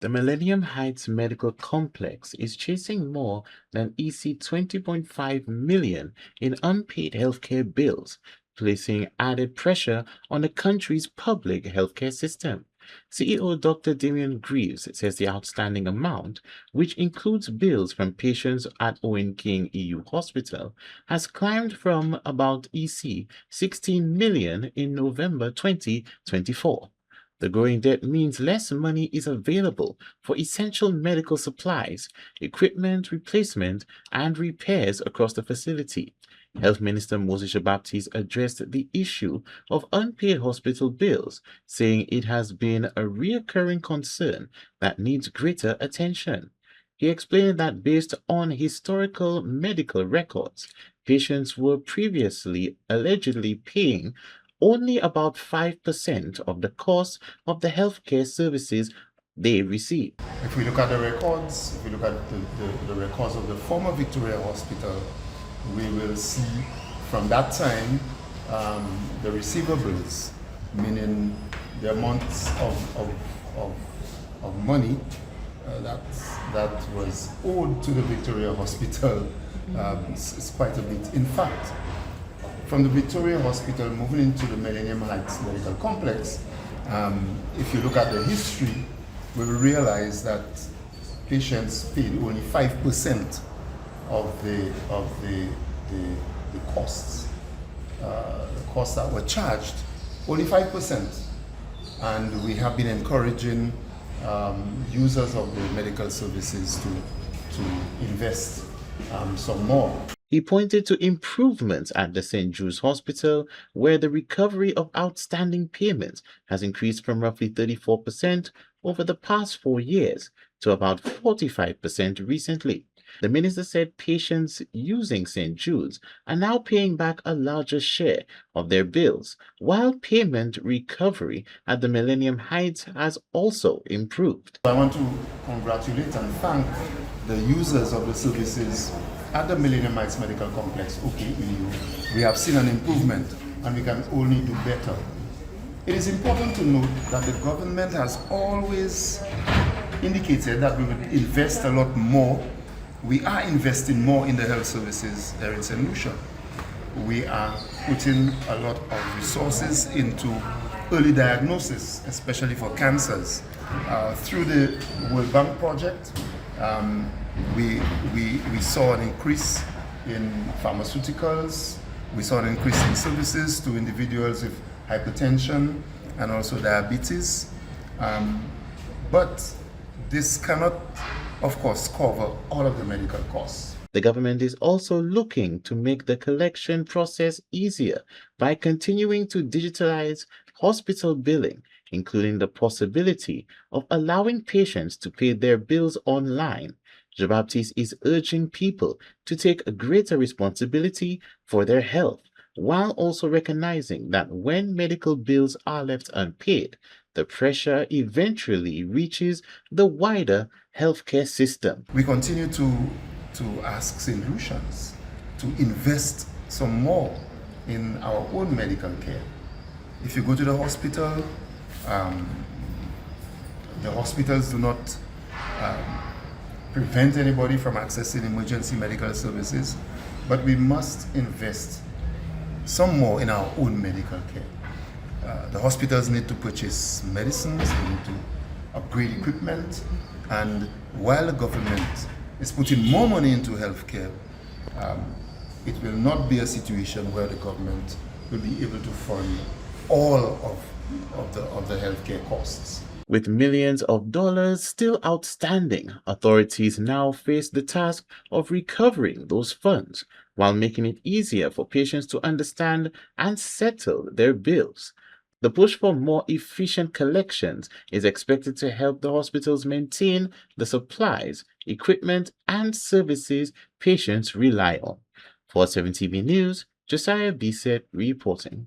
The Millennium Heights Medical Complex is chasing more than EC 20.5 million in unpaid healthcare bills, placing added pressure on the country's public healthcare system. CEO Dr. Damian Greaves says the outstanding amount, which includes bills from patients at Owen King EU Hospital, has climbed from about EC 16 million in November 2024. The growing debt means less money is available for essential medical supplies, equipment replacement, and repairs across the facility. Health Minister Moses Jn Baptiste addressed the issue of unpaid hospital bills, saying it has been a recurring concern that needs greater attention. He explained that based on historical medical records, patients were previously allegedly paying only about 5% of the cost of the healthcare services they receive. If we look at the records, if we look at the records of the former Victoria Hospital, we will see from that time the receivables, meaning the amounts of money that was owed to the Victoria Hospital is quite a bit. In fact, from the Victoria Hospital moving into the Millennium Heights Medical Complex, if you look at the history, we will realize that patients paid only 5% of the costs, the costs that were charged, only 5%. And we have been encouraging users of the medical services to invest some more. He pointed to improvements at the St. Jude's Hospital, where the recovery of outstanding payments has increased from roughly 34% over the past 4 years to about 45% recently. The minister said patients using St. Jude's are now paying back a larger share of their bills, while payment recovery at the Millennium Heights has also improved. I want to congratulate and thank the users of the services at the Millennium Heights Medical Complex, OKEU. We have seen an improvement and we can only do better. It is important to note that the government has always indicated that we would invest a lot more. We are investing more in the health services there in St. Lucia. We are putting a lot of resources into early diagnosis, especially for cancers. Through the World Bank project, we saw an increase in pharmaceuticals, we saw an increase in services to individuals with hypertension and also diabetes. But this cannot, of course, cover all of the medical costs. The government is also looking to make the collection process easier by continuing to digitalize hospital billing, including the possibility of allowing patients to pay their bills online. Jn Baptiste is urging people to take a greater responsibility for their health, while also recognizing that when medical bills are left unpaid, the pressure eventually reaches the wider healthcare system. We continue to ask St. Lucians to invest some more in our own medical care. If you go to the hospital, the hospitals do not prevent anybody from accessing emergency medical services, but we must invest some more in our own medical care. The hospitals need to purchase medicines, they need to upgrade equipment, and while the government is putting more money into healthcare, it will not be a situation where the government will be able to fund all of the healthcare costs. With millions of dollars still outstanding, authorities now face the task of recovering those funds while making it easier for patients to understand and settle their bills. The push for more efficient collections is expected to help the hospitals maintain the supplies, equipment, and services patients rely on. For 7TV News, Josiah Bisset reporting.